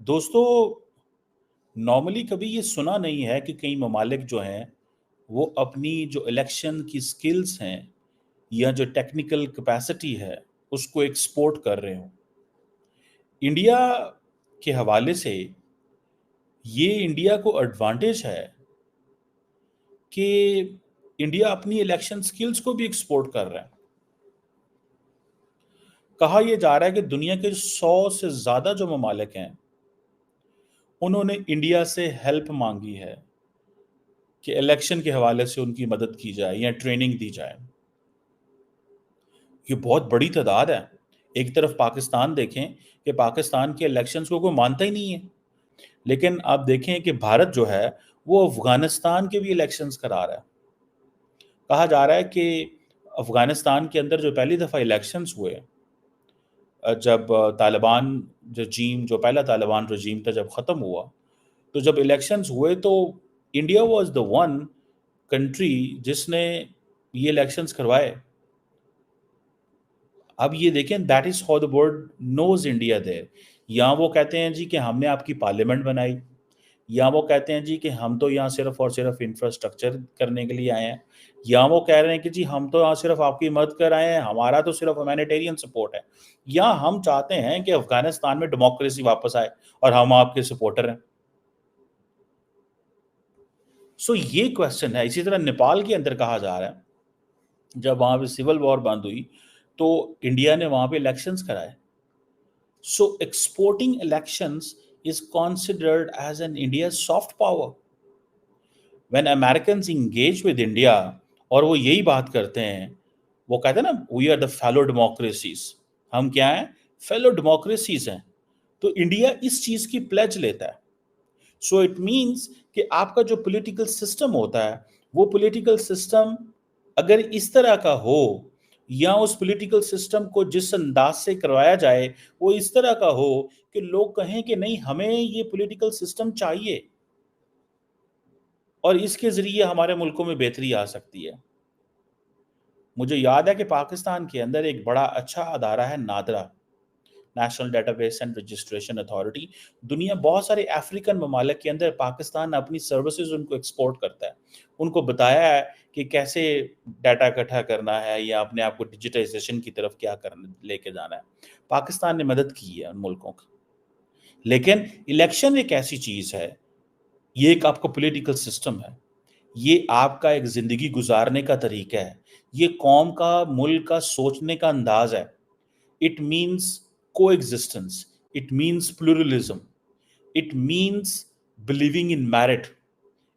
दोस्तों, नॉर्मली कभी ये सुना नहीं है कि कई ममालिक जो हैं वो अपनी जो इलेक्शन की स्किल्स हैं या जो टेक्निकल कैपेसिटी है उसको एक्सपोर्ट कर रहे हो। इंडिया के हवाले से ये इंडिया को एडवांटेज है कि इंडिया अपनी इलेक्शन स्किल्स को भी एक्सपोर्ट कर रहा है। कहा यह जा रहा है कि दुनिया के 100 से ज़्यादा जो ममालिक हैं उन्होंने इंडिया से हेल्प मांगी है कि इलेक्शन के हवाले से उनकी मदद की जाए या ट्रेनिंग दी जाए। ये बहुत बड़ी तादाद है। एक तरफ पाकिस्तान देखें कि पाकिस्तान के इलेक्शंस को कोई मानता ही नहीं है, लेकिन आप देखें कि भारत जो है वो अफगानिस्तान के भी इलेक्शंस करा रहा है। कहा जा रहा है कि अफगानिस्तान के अंदर जो पहली दफ़ा इलेक्शंस हुए, जब तालिबान रजीम, जो पहला तालिबान रजीम था, जब ख़त्म हुआ, तो जब इलेक्शंस हुए तो India was the one country जिसने ये इलेक्शंस करवाए। अब ये देखें, that is how the world knows India there. यहाँ वो कहते हैं जी कि हमने आपकी पार्लियामेंट बनाई, या वो कहते हैं जी कि हम तो यहाँ सिर्फ और सिर्फ इंफ्रास्ट्रक्चर करने के लिए आए हैं, या वो कह रहे हैं कि जी हम तो यहाँ सिर्फ आपकी मदद कर आए हैं, हमारा तो सिर्फ ह्यूमैनिटेरियन सपोर्ट है, या हम चाहते हैं कि अफगानिस्तान में डेमोक्रेसी वापस आए और हम आपके सपोर्टर हैं। सो ये क्वेश्चन है। इसी तरह नेपाल के अंदर कहा जा रहा है, जब वहां पे सिविल वॉर बंद हुई तो इंडिया ने वहां पे इलेक्शंस कराए। So exporting elections is considered as an India's soft power. When Americans engage with India, और वो यही बात करते हैं, वो कहते हैं ना, we are the fellow democracies, हम क्या हैं? fellow democracies हैं। तो इंडिया इस चीज की प्लेज लेता है। सो इट मीन्स कि आपका जो पॉलिटिकल सिस्टम होता है, वो पॉलिटिकल सिस्टम अगर इस तरह का हो, या उस पॉलिटिकल सिस्टम को जिस अंदाज से करवाया जाए वो इस तरह का हो कि लोग कहें कि नहीं, हमें ये पॉलिटिकल सिस्टम चाहिए और इसके जरिए हमारे मुल्कों में बेहतरी आ सकती है। मुझे याद है कि पाकिस्तान के अंदर एक बड़ा अच्छा अदारा है NADRA, national database and registration authority. दुनिया बहुत सारे अफ्रीकन ममालिक के अंदर पाकिस्तान अपनी सर्विसेज उनको एक्सपोर्ट करता है। उनको बताया है कि कैसे डाटा इकट्ठा करना है या अपने आप को डिजिटाइजेशन की तरफ क्या करना, लेके जाना है। पाकिस्तान ने मदद की है उन मुल्कों की। लेकिन इलेक्शन एक ऐसी चीज है, ये एक आपका पॉलिटिकल सिस्टम है, ये आपका एक जिंदगी गुजारने का तरीका है, ये कौम का, मुल्क का सोचने का अंदाज है। It means coexistence. It means pluralism. It means believing in merit.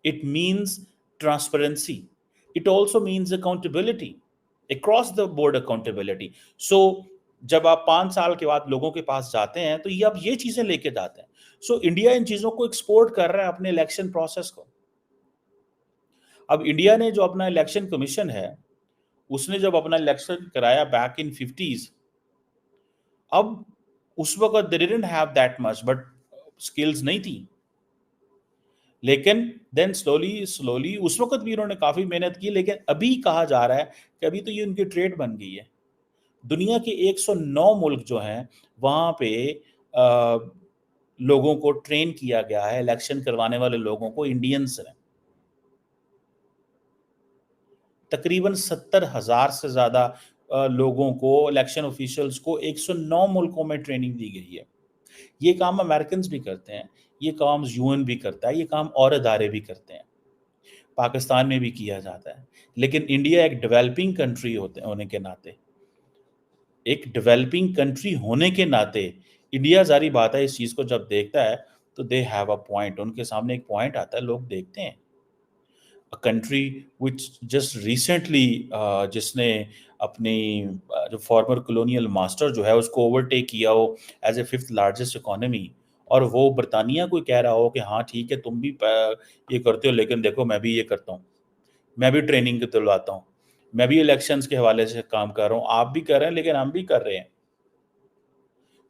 It means transparency. It also means accountability, across the board accountability. So जब आप 5 साल के बाद लोगों के पास जाते हैं तो ये आप ये चीजें लेके जाते हैं। सो इंडिया इन चीजों को एक्सपोर्ट कर रहा है, अपने इलेक्शन प्रोसेस को। अब इंडिया ने जो अपना इलेक्शन कमीशन है, उसने जब अपना इलेक्शन कराया बैक इन 50s, अब उस वक्त they didn't have that much, but skills नहीं थी। लेकिन देन स्लोली स्लोली उस वक्त भी उन्होंने काफी मेहनत की, लेकिन अभी कहा जा रहा है कि अभी तो ये उनकी ट्रेड बन गई है। दुनिया के 109 मुल्क जो हैं वहां पे लोगों को ट्रेन किया गया है, इलेक्शन करवाने वाले लोगों को इंडियंस हैं। तकरीबन 70,000 से ज्यादा लोगों को, इलेक्शन ऑफिशियल्स को 109 मुल्कों में ट्रेनिंग दी गई है। ये काम अमेरिकन भी करते हैं, ये काम यूएन भी करता है, ये काम और अदारे भी करते हैं, पाकिस्तान में भी किया जाता है। लेकिन इंडिया एक डेवलपिंग कंट्री होने के नाते, इंडिया, जारी बात है, इस चीज़ को जब देखता है तो दे हैव अ पॉइंट, उनके सामने एक पॉइंट आता है, लोग देखते हैं। A country which just recently, जिसने अपनी जो फॉर्मर कॉलोनियल मास्टर जो है उसको ओवरटेक किया हो as a 5th largest economy, और वो बरतानिया को कह रहा हो कि हाँ ठीक है, तुम भी ये करते हो, लेकिन देखो मैं भी ये करता हूँ, मैं भी ट्रेनिंग दिलवाता हूँ, मैं भी इलेक्शंस के हवाले से काम कर रहा हूँ, आप भी कर रहे हैं लेकिन हम भी कर रहे हैं।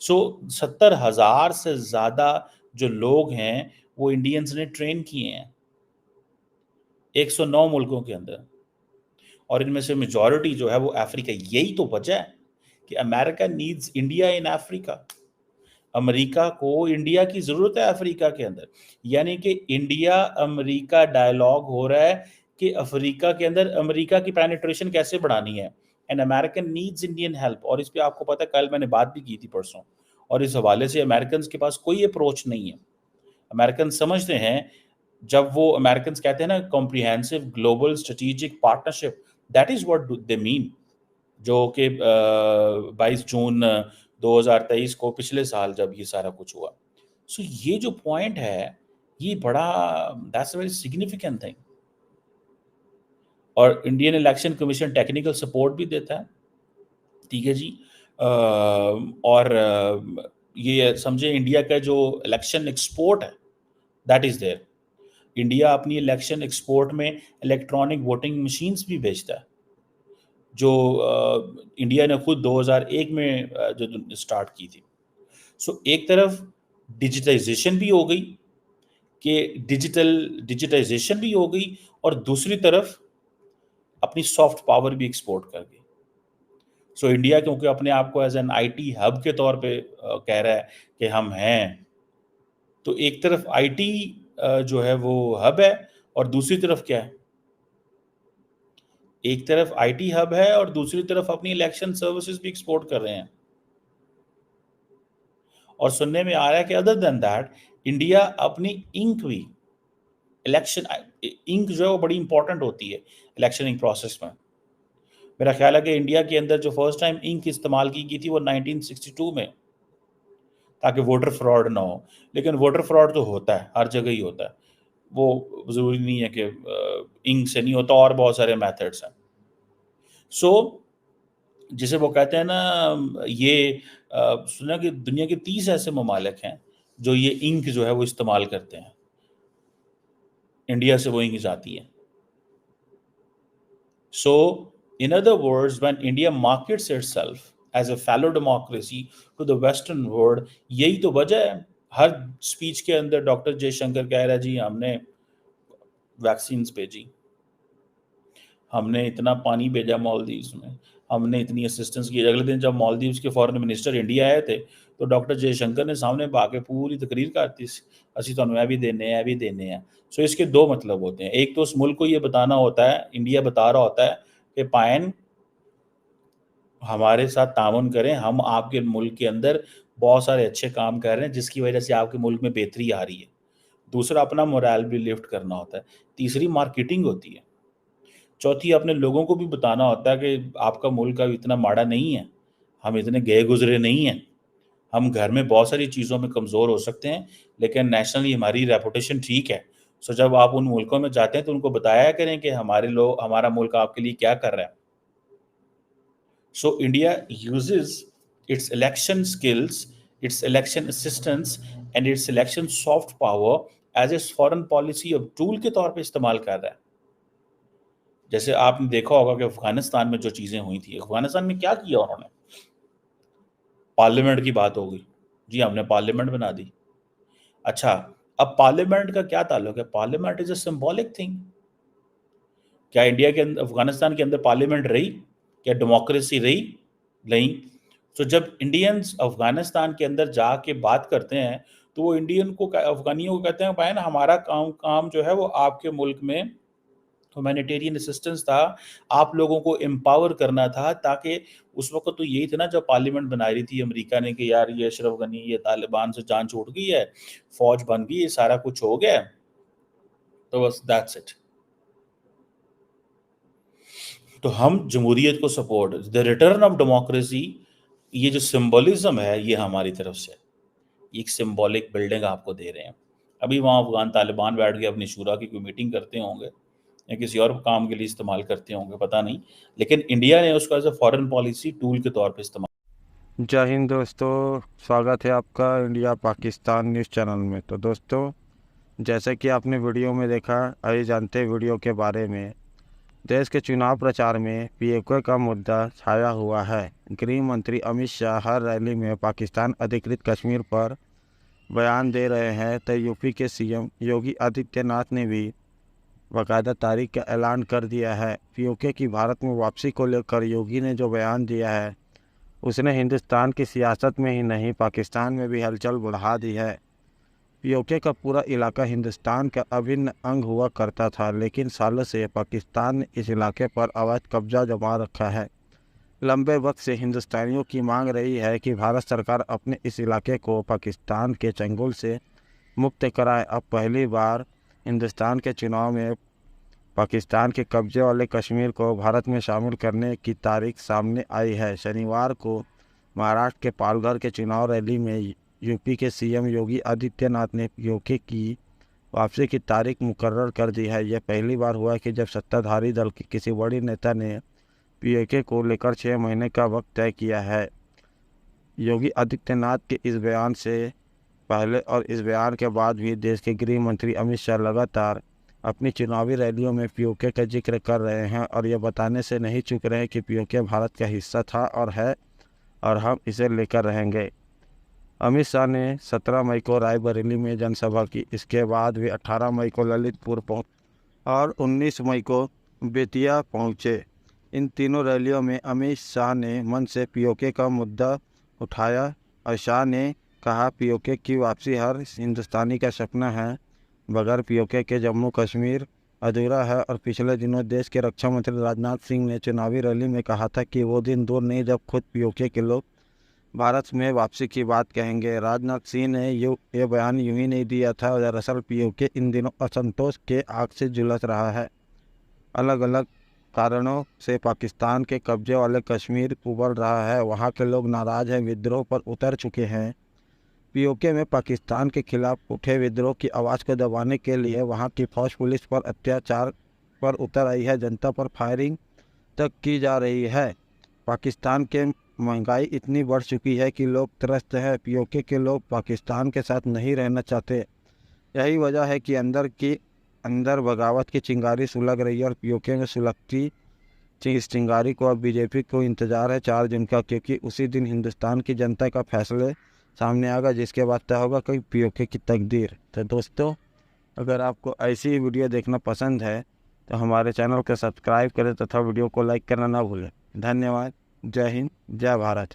सो 70,000 से ज़्यादा जो लोग हैं वो इंडियंस ने ट्रेन किए हैं 109 मुल्कों के अंदर, और इनमें से मेजॉरिटी जो है वो अफ्रीका। यही तो वजह है कि America needs India in Africa. America को इंडिया की ज़रूरत है अफ्रीका के अंदर, यानी कि इंडिया अमेरिका डायलॉग हो रहा है कि अफ्रीका के अंदर अमेरिका की पेनिट्रेशन कैसे बढ़ानी है, and American needs Indian help. और इस पे आपको पता है कल मैंने बात भी की थी परसों, और इस हवाले से अमेरिकन के पास कोई अप्रोच नहीं है। अमेरिकन समझते हैं, जब वो अमेरिकन कहते हैं ना comprehensive global strategic partnership, that is what they mean, जो कि 22 जून 2023 को पिछले साल जब ये सारा कुछ हुआ। सो ये जो पॉइंट है, ये बड़ा, that's a very significant thing. और Indian election commission technical support भी देता है, ठीक है जी। और ये समझे इंडिया का जो इलेक्शन एक्सपोर्ट है, दैट इज देयर। इंडिया अपनी इलेक्शन एक्सपोर्ट में इलेक्ट्रॉनिक वोटिंग मशीन्स भी बेचता है, जो इंडिया ने खुद 2001 में जो स्टार्ट की थी। सो एक तरफ डिजिटाइजेशन भी हो गई, कि डिजिटाइजेशन भी हो गई, और दूसरी तरफ अपनी सॉफ्ट पावर भी एक्सपोर्ट कर गई। सो इंडिया क्योंकि अपने आप को एज एन आईटी हब के तौर पे कह रहा है कि हम हैं, तो एक तरफ आईटी जो है वो हब है, और दूसरी तरफ क्या है, एक तरफ आईटी हब है और दूसरी तरफ अपनी इलेक्शन सर्विसेज भी एक्सपोर्ट कर रहे हैं। और सुनने में आ रहा है कि अदर देन दैट इंडिया अपनी इंक भी, इलेक्शन इंक जो है वो बड़ी इंपॉर्टेंट होती है इलेक्शनिंग प्रोसेस में। मेरा ख्याल है कि इंडिया के अंदर जो फर्स्ट टाइम इंक इस्तेमाल की गई थी वो 1962 में, ताकि वोटर फ्रॉड ना हो। लेकिन वोटर फ्रॉड तो होता है, हर जगह ही होता है, वो ज़रूरी नहीं है कि इंक से नहीं होता, और बहुत सारे मेथड्स हैं। सो जिसे वो कहते हैं ना, ये सुना कि दुनिया के 30 ऐसे ममालिक हैं जो ये इंक जो है वो इस्तेमाल करते हैं, इंडिया से वो इंक जाती है। So in other words, when India markets itself as a fellow democracy to the western world, यही तो वजह है हर स्पीच के अंदर डॉक्टर जयशंकर कह रहा है जी हमने वैक्सीन भेजी, हमने इतना पानी भेजा मालदीव्स में, हमने इतनी असिस्टेंस की। अगले दिन जब मालदीव्स के फॉरेन मिनिस्टर इंडिया आए थे, तो डॉक्टर जयशंकर ने सामने आके पूरी तकरीर करती, असी तुहानू ए भी देने हैं, ए भी देने हैं। सो इसके दो मतलब होते हैं, एक तो उस मुल्क को ये बताना होता है, इंडिया बता रहा होता है कि पायन हमारे साथ ताउन करें, हम आपके मुल्क के अंदर बहुत सारे अच्छे काम कर रहे हैं जिसकी वजह से आपके मुल्क में बेहतरी आ रही है। दूसरा, अपना मोरल भी लिफ्ट करना होता है। तीसरी, मार्केटिंग होती है। चौथी, अपने लोगों को भी बताना होता है कि आपका मुल्क अब इतना माड़ा नहीं है, हम इतने गए गुजरे नहीं हैं, हम घर में बहुत सारी चीज़ों में कमज़ोर हो सकते हैं, लेकिन नेशनली हमारी रेपुटेशन ठीक है। सो जब आप उन मुल्कों में जाते हैं तो उनको बताया करें कि हमारा मुल्क आपके लिए क्या कर रहा है। So India uses its election skills, its election assistance and its election soft power as a foreign policy अब टूल के तौर पे इस्तेमाल कर रहा है। जैसे आपने देखा होगा कि अफगानिस्तान में जो चीज़ें हुई थी, अफगानिस्तान में क्या किया उन्होंने, पार्लियामेंट की बात हो गई, जी हमने पार्लियामेंट बना दी। अच्छा, अब पार्लियामेंट का क्या ताल्लुक है, parliament is a symbolic thing. क्या इंडिया के अंदर, अफगानिस्तान के अंदर पार्लियामेंट रही, क्या डेमोक्रेसी रही? नहीं। तो जब इंडियंस अफगानिस्तान के अंदर जाके बात करते हैं, तो वो इंडियन को, अफगानियों को कहते हैं भाई ना, हमारा काम काम जो है वो आपके मुल्क में ह्यूमैनिटेरियन असिस्टेंस था, आप लोगों को एम्पावर करना था, ताकि उस वक़्त तो यही था ना, जब पार्लियामेंट बना रही थी अमेरिका ने कि यार ये अशरफ गनी, ये तालिबान से जान छूट गई है, फ़ौज बन गई, ये सारा कुछ हो गया है, तो बस दैट्स इट। तो हम जमहूरियत को support, the return of democracy, ये जो सिंबॉलिज़्म है ये हमारी तरफ से, एक सिंबॉलिक बिल्डिंग आपको दे रहे हैं। अभी वहाँ अफ़गान तालिबान बैठ के अपनी शूरा की कोई मीटिंग करते होंगे, या किसी और काम के लिए इस्तेमाल करते होंगे, पता नहीं, लेकिन इंडिया ने उसको as a foreign policy tool के तौर पे इस्तेमाल। जय हिंद दोस्तों, स्वागत है आपका इंडिया पाकिस्तान न्यूज़ चैनल में। तो दोस्तों, जैसे कि आपने वीडियो में देखा, आइए जानते हैं वीडियो के बारे में। देश के चुनाव प्रचार में पीओके का मुद्दा छाया हुआ है। गृह मंत्री अमित शाह हर रैली में पाकिस्तान अधिकृत कश्मीर पर बयान दे रहे हैं, तो यूपी के सीएम योगी आदित्यनाथ ने भी बाकायदा तारीख का ऐलान कर दिया है। पीओके की भारत में वापसी को लेकर योगी ने जो बयान दिया है, उसने हिंदुस्तान की सियासत में ही नहीं पाकिस्तान में भी हलचल बढ़ा दी है। पीओके का पूरा इलाका हिंदुस्तान का अभिन्न अंग हुआ करता था, लेकिन सालों से पाकिस्तान ने इस इलाके पर अवैध कब्जा जमा रखा है। लंबे वक्त से हिंदुस्तानियों की मांग रही है कि भारत सरकार अपने इस इलाके को पाकिस्तान के चंगुल से मुक्त कराए। अब पहली बार हिंदुस्तान के चुनाव में पाकिस्तान के कब्जे वाले कश्मीर को भारत में शामिल करने की तारीख सामने आई है। शनिवार को महाराष्ट्र के पालघर के चुनाव रैली में यूपी के सीएम योगी आदित्यनाथ ने पीओके की वापसी की तारीख मुकर्रर कर दी है। यह पहली बार हुआ है कि जब सत्ताधारी दल के किसी बड़ी नेता ने पीओके को लेकर 6 महीने का वक्त तय किया है। योगी आदित्यनाथ के इस बयान से पहले और इस बयान के बाद भी देश के गृह मंत्री अमित शाह लगातार अपनी चुनावी रैलियों में पीओके का जिक्र कर रहे हैं और यह बताने से नहीं चूक रहे हैं कि पीओके भारत का हिस्सा था और है और हम इसे लेकर रहेंगे। अमित शाह ने 17 मई को रायबरेली में जनसभा की। इसके बाद वे 18 मई को ललितपुर पहुंचे और 19 मई को बेतिया पहुंचे। इन तीनों रैलियों में अमित शाह ने मन से पीओके का मुद्दा उठाया और शाह ने कहा पीओके की वापसी हर हिंदुस्तानी का सपना है। बगैर पीओके के जम्मू कश्मीर अधूरा है। और पिछले दिनों देश के रक्षा मंत्री राजनाथ सिंह ने चुनावी रैली में कहा था कि वो दिन दूर नहीं जब खुद पीओके के लोग भारत में वापसी की बात कहेंगे। राजनाथ सिंह ने ये बयान यूं ही नहीं दिया था। दरअसल पीओके इन दिनों असंतोष के आग से झुलस रहा है। अलग अलग कारणों से पाकिस्तान के कब्जे वाले कश्मीर उभर रहा है। वहाँ के लोग नाराज हैं, विद्रोह पर उतर चुके हैं। पीओके में पाकिस्तान के खिलाफ उठे विद्रोह की आवाज़ को दबाने के लिए वहाँ की फौज पुलिस पर अत्याचार पर उतर आई है। जनता पर फायरिंग तक की जा रही है। पाकिस्तान के महंगाई इतनी बढ़ चुकी है कि लोग त्रस्त हैं। पीओके के लोग पाकिस्तान के साथ नहीं रहना चाहते। यही वजह है कि अंदर बगावत की चिंगारी सुलग रही है और पीओके में सुलगती इस चिंगारी को अब बीजेपी को इंतजार है 4 जून का, क्योंकि उसी दिन हिंदुस्तान की जनता का फैसले सामने आएगा, जिसके बाद तय होगा कि पीओके की तकदीर। तो दोस्तों, अगर आपको ऐसी ही वीडियो देखना पसंद है तो हमारे चैनल को सब्सक्राइब करें तथा वीडियो को लाइक करना ना भूलें। धन्यवाद। जय हिंद, जय भारत।